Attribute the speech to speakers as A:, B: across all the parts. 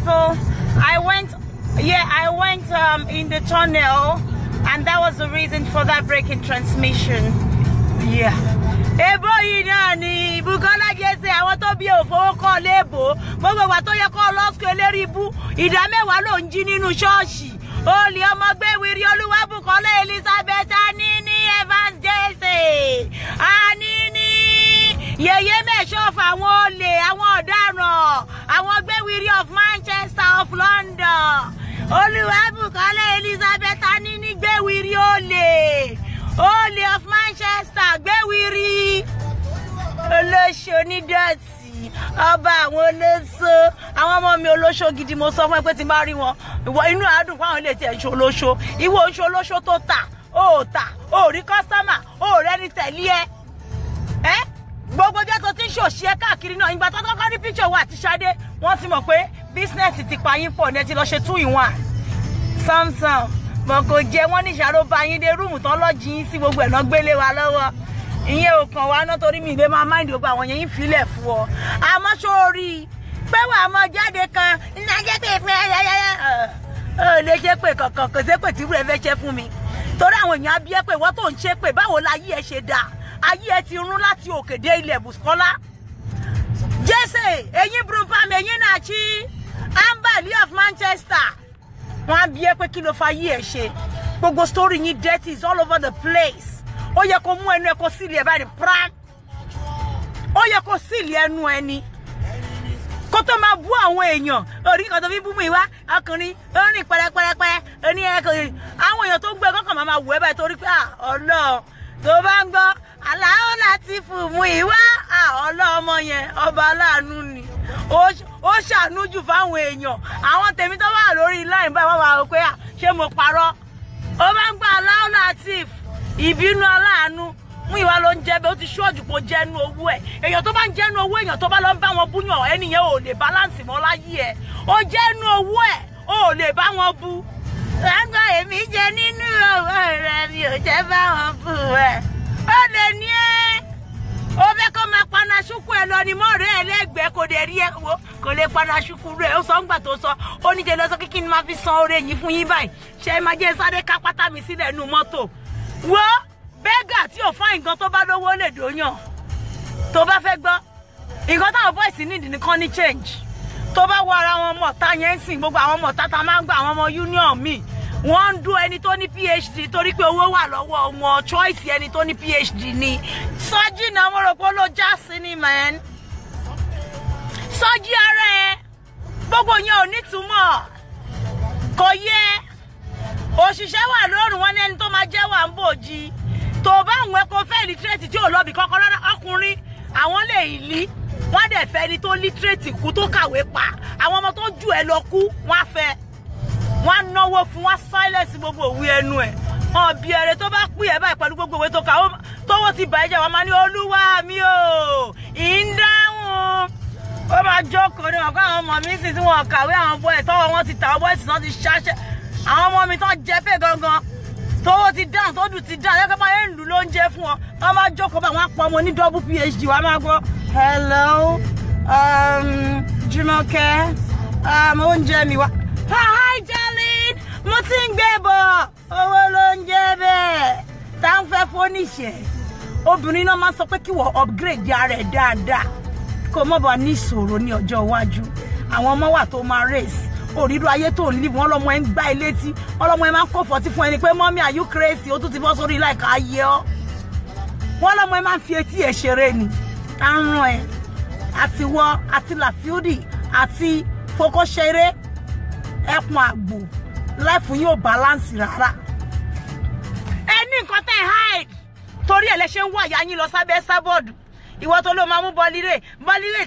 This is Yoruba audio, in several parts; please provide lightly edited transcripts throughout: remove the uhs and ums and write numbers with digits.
A: people. I went in the tunnel, and that was the reason for that breaking transmission. Yeah. Ebo inani Bukola Jesse àwọn tó bí òfò ko lebo gbogbo wa tó yẹ kó lọ school leribu ìdá mẹ́wàá ló ń jí nínú ṣọ́ọ̀ṣì Oli ọmọ gbé wiri Olúwa Bukola Elizabeth Anini Evans Jesse Anini yeye me show àwọn olè àwọn ọ̀daràn àwọn gbé wiri of Manchester of London Olúwa Bukola Elizabeth Anini gbé wiri olè of Manchester gbé wiri olóṣò ní dọ̀tí ọba àwọn olóṣò àwọn ọmọ mi olóṣò gidi mo sọ fún ẹ pé tí bá rí wọn ìwọ inú àdùn fún àwọn ilé tí ẹ ṣe olóṣò ìwọ ń ṣe olóṣò tó tà ó rí customer ó rẹ́ni tẹ̀lé ẹ gbogbo jẹ́ tó ti ń ṣòṣì ẹ káàkiri náà ìgbà tó kọ́kọ́ rí picture wa àti Ṣadé wọ́n ti mọ̀ pé business ti pa yín pọ̀ ní ẹ ti lọ ṣe 2-in-1 Samsung bọ̀ kò jẹ́ wọ́n ní ìṣàrò bá yín dé rúùmù tán lọ́jì yín sí gbogbo ẹ̀ náà gbélé wa lọ́wọ́ ìyẹn ò kàn wá náà torí mi lè máa mind gbogbo àwọn yẹn filẹ̀ fún ọ àmọ́ sórí pé wà á mọ jáde kan iná jẹ́ pé lè ṣe pé kankan kò ṣe pé tí wúrẹ́ fẹ́ ṣe fún mi torí àwọn èèyàn bí ẹ pé wọ́n tó ń ṣe pé báwo láyé ẹ ṣe dà ayé ẹ ti rún láti òkè dé ilẹ̀ Bùkọ́lá Jesse eyín Brumpam eyín Nàchi Amber Lee of Manchester wọ́n bí ẹ pé kí ló fa ayé ẹ ṣe gbogbo story yín dirty is all over the place ó yẹ kó mú ẹnu ẹ kó sílẹ̀ ẹ báyìí pram ó yẹ kó sílẹ̀ ẹnu ẹni kó tó máa bú àwọn èèyàn orí kan tó fi bú mi wá ọkùnrin ó rìn pẹrẹpẹrẹpẹ oní ẹ àwọn èèyàn tó ń gbé kọkàn máa wù ẹ báyìí torí pé Ọlọ́run tó bá ń gbọ́ aláwọ̀ láti fún mú ìwá ọlọ́mọ yẹn ọba aláàánú ni ó ṣàánú jù fáwọn èèyàn àwọn tèmi tó wà lórí line báyìí wọ́n wà ó pé ṣé mo parọ́ ó bá ń gbọ́ aláwọ̀ láti ìbínú aláàánú mú ìwà ló ń jẹ bẹ́ẹ̀ ó ti ṣọ́ọ̀jù kó jẹ́nu owó ẹ̀ èèyàn tó bá ń jẹ́nu owó èèyàn tó bá lọ ń bá wọn búyàn ẹnìyẹn ò lè balance mọ́ láyé ẹ̀ ó jẹ́nu owó ẹ̀ ó lè bá wọn bú ẹgbẹ́ èmi jẹ nínú owó rẹ̀ mi ò jẹ́ bá wọn bú ẹ̀ ó lè ní ẹ́ ó fẹ́ kó máa paná ṣúkú ẹ lọ ni mọ́ọ̀rẹ́ ẹ lẹ́gbẹ̀ẹ́ kò dé rí ẹ wo kò lè paná ṣúkú rẹ̀ ó sọ ńgbà tó sọ ó ní jẹ́ lọ sọ kí n máa fi san oore yìí fún yín báyìí ṣe máa jẹ́ sáré ká pátá mi sílẹ̀ nínú mọ́tò wo bẹ́gà tí ò fáìn gan tó bá lówó lè dòyàn tó bá fẹ́ gbọ́ nǹkan táwọn bọ́ìsì nídìí nìkan ní change tó bá wọ ara wọn mọ̀ta yẹn sìn gbogbo àwọn mọ̀ta tá máa ń gba àwọn ọmọ union mi wọ́n ń dún ẹni tó ní PhD torí pé owó wà lọ́wọ́ wọn choice ẹni tó ní PhD ni sọ́jí náà mo rò pé ó ló já sí ni man sọ́jí ara ẹ gbogbo yẹn ò nítumọ̀ kò yẹ òṣìṣẹ́ wà lọ́rùn wọn ní ẹni tó máa jẹ́ wà ń bòjì tó bá àwọn ẹ̀kọ́ fẹ́ literate tí ò lọ́bì kọ́kọ́ rárá ọkùnrin àwọn lè lí wọ́n dẹ̀ fẹ́ ni tó literate kú tó kàwé pa àwọn ọmọ tó jù ẹ lọ kú wọ́n á fẹ́ wọ́n á náwó fún wọ́n silence gbogbo òwe ẹnu ẹ̀ hàn bí ẹrẹ tó bá pín ẹ báyìí pẹ̀lú gbogbo òwe tó kà tówó ti bàjẹ́ wọ́n máa ní olúwa mi ò ìdáhùn ó máa jókòó ní ọ̀gá àwọn ọmọ mi sì tí wọ́n kàwé àwọn boys tọ́wọ́ wọn ti tà àwọn boys náà ti ṣáṣẹ́ àwọn ọmọ mi tán jẹ́ pé gangan tówó ti dáhùn tó dùn ti dáhùn lẹ́kọ̀ọ́ máa ń lù ló ń jẹ fún ọ wọ́n máa jókòó bá wọn pọ̀ ọmọ ní double PhD wọ́n máa gbọ́ hello Jùmọ̀kẹ́ oúnjẹ mi wá hi darling mo ti ń gbé bọ̀ owó ló ń jẹ́ bẹ́ẹ̀ tá ń fẹ́ fóníṣẹ́ obìnrin náà máa sọ pé kí wọ́n upgrade ara ẹ̀ dáadáa kó mọ̀ bá ní ìṣòro ní ọjọ́ iwájú àwọn ọmọ wà tó máa race òrírú ayé tó ń live wọn lọmọ ẹ ń gbá ẹ létí wọn lọmọ ẹ máa ń kó fọtí fún ẹni pé mommy are you crazy ó tún ti bọ́ sórí láìka ayé ọ wọn lọmọ ẹ máa ń fi etí ẹ ṣeré ni à ń ràn ẹ àti wọ àti làfíùdì àti fokóṣeré ẹkùn àgbò láìfún yóò balance rárá ẹ ní nǹkan tẹ́ hide torí ẹ lẹ ṣe ń wọ àyà yín lọ sábẹ́ sábọọdù ìwọ tó ló máa mú Bolire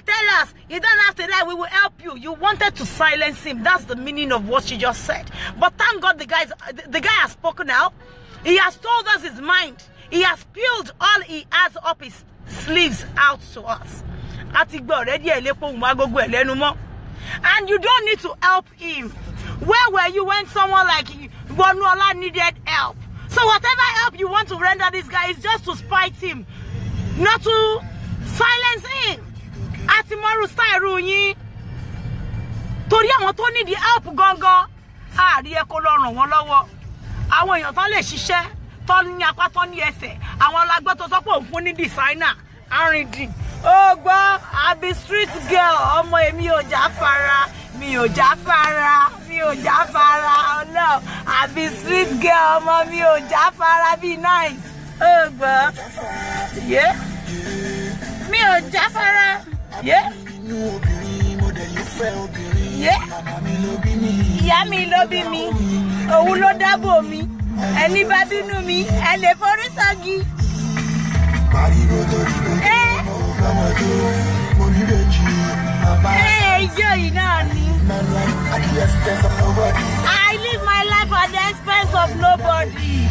A: tell us you don't have to lie, we will help you. You wanted to silence him. That's the meaning of what she just said. But thank God the guy has spoken out. He has told us his mind. He has spilled all he has up his sleeves out to us. And you don't need to help him. Where were you when someone like Bonuola needed help? So whatever help you want to render this guy is just to spite him, not to silence him. Atimaru style yin. torí àwọn tó need help gangan àárí ẹ kó lọ ràn wọ́n lọ́wọ́ àwọn èèyàn tán lè ṣiṣẹ́ tán ní apá tán ní ẹsẹ̀ àwọn alágbẹ́ tó sọ pé òun fún ní designer arìndìn ó gbọ́ àbí street girl ọmọ èmi ò jáfara mi ò jáfara ọlọ́ àbí street girl ọmọ mi ò jáfara bí nice ó gbọ́ yé mi ò jáfara yé yé ìyá mi ló bí mi òun ló dábò mi ẹni bá bínú mi ẹ lè forí sọ́gi. Ijó yìí náà ni. I live my life at the expense of nobody.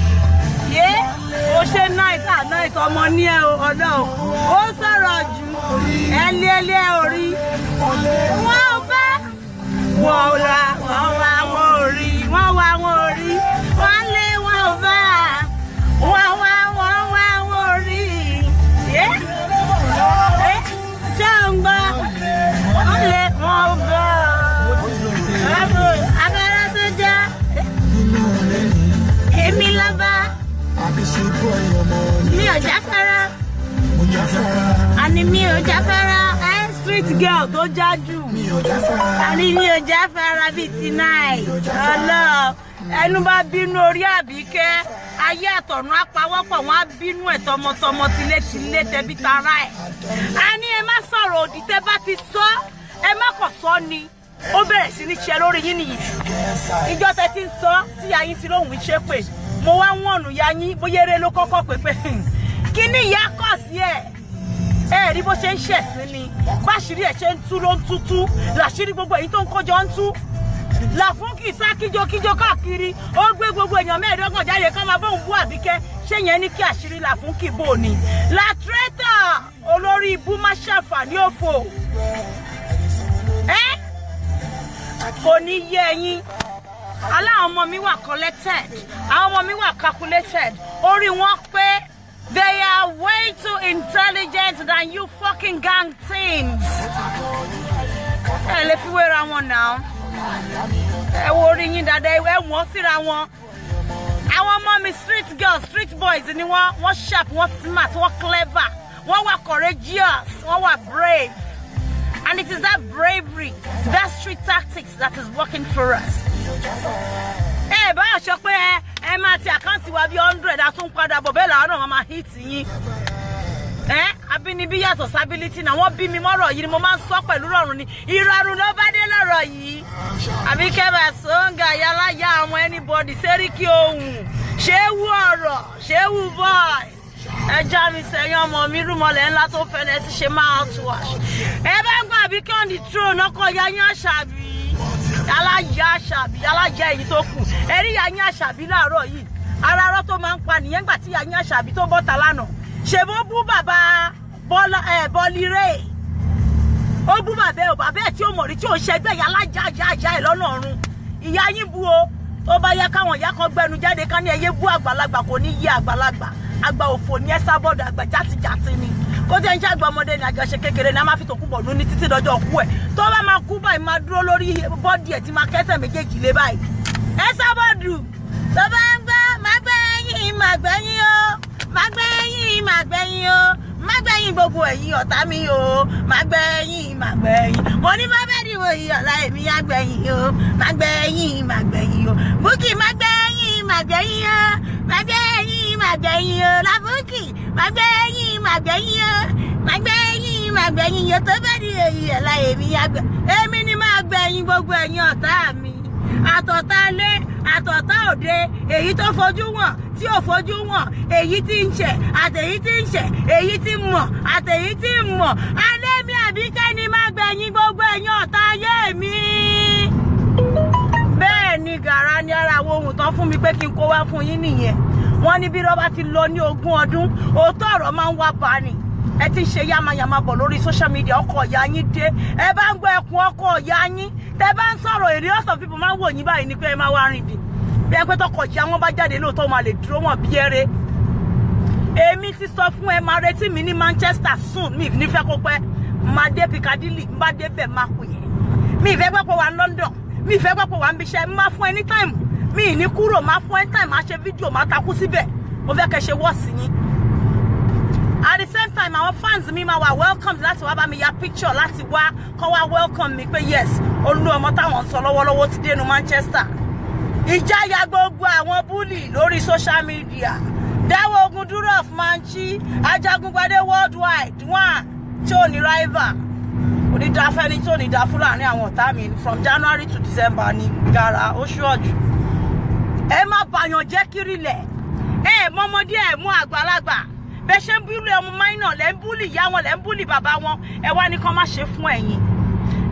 A: Ó ṣe nice ọmọ ní ẹ ọ̀nà ó sọ̀rọ̀ jù ẹlẹ́lẹ́ orí. Wọ́n bá wọ́n ra wọ́n wá wọ́n orí wọ́n wá wọ́n orí wọ́n lé wọ́n bá wọ́n wá wọ́n orí. Ṣé ń gbọ́? Wọ́n lé wọ́n bá agbára tó já èmi lọ́ba mi ò jáfara àní mi ò jáfara street girl tó jájú àní mi ò jáfara bíi ti náì ọlọ́ ẹnu bá bínú orí Àbíkẹ́ ayé àtọ̀run apawọ́pọ̀ wọn á bínú ẹ̀ tọmọtọmọ tilétilé tẹbí tara ẹ̀ àní ẹ má sọ̀rọ̀ òdì tẹ́ bá ti sọ ẹ má kọ̀ sọ ni ó bẹ̀rẹ̀ sí ní ṣe lórí yín nìyí ìjọ tẹ́ ti ń sọ tí yàyín ti lóhùn ṣe pé mo wá wọ̀nù yàyín bóyá eré ló kọ́kọ́ pé kí ni ìyá kọ̀ sí ẹ̀ rí bó ṣe ń ṣẹ̀sìn ni báṣìírí ẹ̀ ṣe ń tú ló ń tútú làṣírí gbogbo èyí tó ń kójọ ń tú Làfúnkì sá kíjokíjo káàkiri ó gbé gbogbo èèyàn mẹ́ẹ̀ẹ́dọ́gbọ̀n jáde kán máa bóun bú Àbíkẹ́ ṣé yẹn ní kí àṣírí Làfúnkì bò ní làtírẹ́tà olórí ibú má ṣàǹfààní òfò kò ní yé ẹ̀yin aláwọn ọmọ mi wà collected àwọn ọmọ mi wà calculated orí wọn pé they are way too intelligent than you fucking gang teams. Ẹ lè fi wéra wọn náà. Ẹ wo orí yín dáadáa ẹ wọ́n síra wọn. Àwọn ọmọ mi street girls, street boys ni wọ́n sharp, wọ́n smart, wọ́n clever, wọ́n wà courageous, wọ́n wà brave. And it is that bravery, that street tactics that is working for us. Bá a sọ pé ẹ máa ti àkáǹtì wa bí 100 àtún padà bọ̀ bẹ́ẹ̀ làwọn náà máa hit yín. Abínibí yàtọ̀ sábílítì náà wọ́n bí mi mọ́rọ̀ yìí ni mo máa ń sọ pẹ̀lú rọrùn ni ìrọ̀rùn ló bá dé lọ́rọ̀ yìí. Àbíkẹ́ Bàsóńgà yálàyà àwọn anybody Sẹ́ríkì ohun ṣéwú ọ̀rọ̀ ṣéwú voice. Ẹja mi sẹ́yìn ọmọ mi rúmọlẹ̀ ńlá tó fẹ́lẹ́ sí ṣe máa tó àṣẹ. Ẹ bá ń gbọ́ Àbíkẹ́ on the throne ọkọ̀ yáyín Àṣàbí. Alájà Àṣàbí alájà èyí tó kù ẹ̀rí yáyín Àṣàbí láàárọ̀ yìí arárọ̀ tó máa ń pa nìyẹn gbà tí yáyín Àṣàbí tó bọ́ta lánàá ṣèbó bú bàbá Bọ́lírè ó bú bàbá ẹ̀ tí ó mọ̀ rí tí ó ṣẹgbẹ́ ìyá alájà àjà ẹ̀ lọ́nà ọ̀run ìyá yín bú o tó bá yẹ káwọn ìyá kan gbẹnu jáde ká ní ẹyẹ bú àgbàlagbà kò ní yé àgbàlagbà àgbà òfò ní ẹ sábọ̀dù àgbà játijàti ni kó jẹ́ ń ṣe àgbà ọmọdé ní àjọṣe kékeré ní a máa fi tòkú bọ̀ ní títí dọjọ́ kú ẹ̀ tó bá máa kú báyìí máa dúró lórí bọ́dì ẹ̀ tí máa kẹ́sẹ̀ méjèèjì lé báyìí ẹ sábọ̀dù tó bá ń gbọ́ máa gbẹ̀yìn máa gbẹ̀yìn o máa gbẹ̀yìn máa gbẹ̀yìn o máa gbẹ̀yìn gbogbo ẹ̀yìn ọ̀tá mi o máa gbẹ̀yìn máa gbẹ̀yìn mo ní bá bẹ́ẹ̀ dìbò yìí ọ̀la èmi á gbẹ̀yìn o máa gbẹ̀yìn o Búkì máa gbẹ̀yìn máa gbẹ̀yìn o máa gbẹ̀yìn máa gbẹ̀yìn o Làfúnkì máa gbẹ̀yìn máa gbẹ̀yìn o máa gbẹ̀yìn máa gbẹ̀yìn o tó bẹ́ẹ̀ dìbò yìí ọ̀la èmi á gbẹ̀yìn èmi ni máa gbẹ̀yìn gbogbo ẹ̀yìn ọ̀tá mi àtọ̀tá lé àtọ̀tá òde èyí tó fojú wọn tí ò fojú wọn èyí tí ń ṣẹ̀ àtèyí tí ń ṣẹ̀ èyí tí ń mọ̀ àtèyí tí ń mọ̀ Adémi Àbíkẹ́ ni máa gbẹ̀yìn gbogbo ẹ̀yin ọ̀tá ayé mi. Bẹ́ẹ̀ ni gàrà ni ara wo ohun tán fún mi pé kí n kó wá fún yín nìyẹn wọ́n ní bí rọ́bà ti lọ ní 20 ọdún òótọ́ ọ̀rọ̀ máa ń wá bá ni ẹ ti ń ṣe yamayama bọ̀ lórí social media ọkọ̀ ìyá yín dé ẹ bá ń gbọ́ ẹkùn ọkọ̀ ìyá yín tẹ bá ń sọ̀rọ̀ èrè ọ̀sán fífò máa ń wò yín báyìí ni pé ẹ máa wá rìn dì bí ẹ pé tọkọ̀ ìyá wọn bá jáde lóòótọ́ máa lè dúró wọn bí eré èmi ti sọ fún ẹ máa retí mi ní Manchester soon mi nífẹ̀ẹ́ kó pẹ́ máa dé Piccadilly bá débẹ̀ máa pè é Mi ìfẹ́ gbọ́ pé wà ní London. Mi ìfẹ́ gbọ́ pé wà ń bíṣẹ́. Má fún anytime. Mi ní kúrò má fún anytime. Má ṣe fídíò má takú síbẹ̀. Mo fẹ́ kẹ́ ṣe wọ́ọ̀sì yín. At the same time, our fans mi ma wà welcome láti wá bá mi ya picture láti wá kọ́ wá welcome mi pé yes, olú ọmọ táwọn sọ lọ́wọ́lọ́wọ́ ti dé ní Manchester. Ìjáyà gbogbo àwọn bully lórí social media. Dáwọ́ ogun dúró of Manchi, Ajagungbadé worldwide, one tí ò ní rival. Òní dá fẹ́ni tí ò ní dá Fúlàní àwọn ọ̀tá mi from January to December ní gara ó ṣọ́ọ̀jù. Ẹ má bàyàn jẹ́ kiri lẹ̀. Mọ́mọdé ẹ̀ mú àgbàlagbà. Bẹ́ ṣe ń búlì ọmọ minor lẹ́ ń búlì ìyá wọn lẹ́ ń búlì bàbá wọn ẹ wá ní kán má ṣe fún ẹ̀yin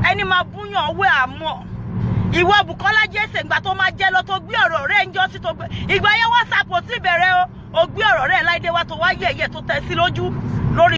A: ẹni máa búyàn owó àmọ́ ìwọ Bùkọ́lá Jesse ìgbà tó máa jẹ́ lọ tó gbé ọ̀rọ̀ rẹ̀ ń jọ sí tó gbé ìgbà yẹn WhatsApp ò tí bẹ̀rẹ̀ o gbé ọ̀rọ̀ rẹ̀ láìdé wá tó wá yẹ̀yẹ̀ tó tẹ̀ sí lójú lórí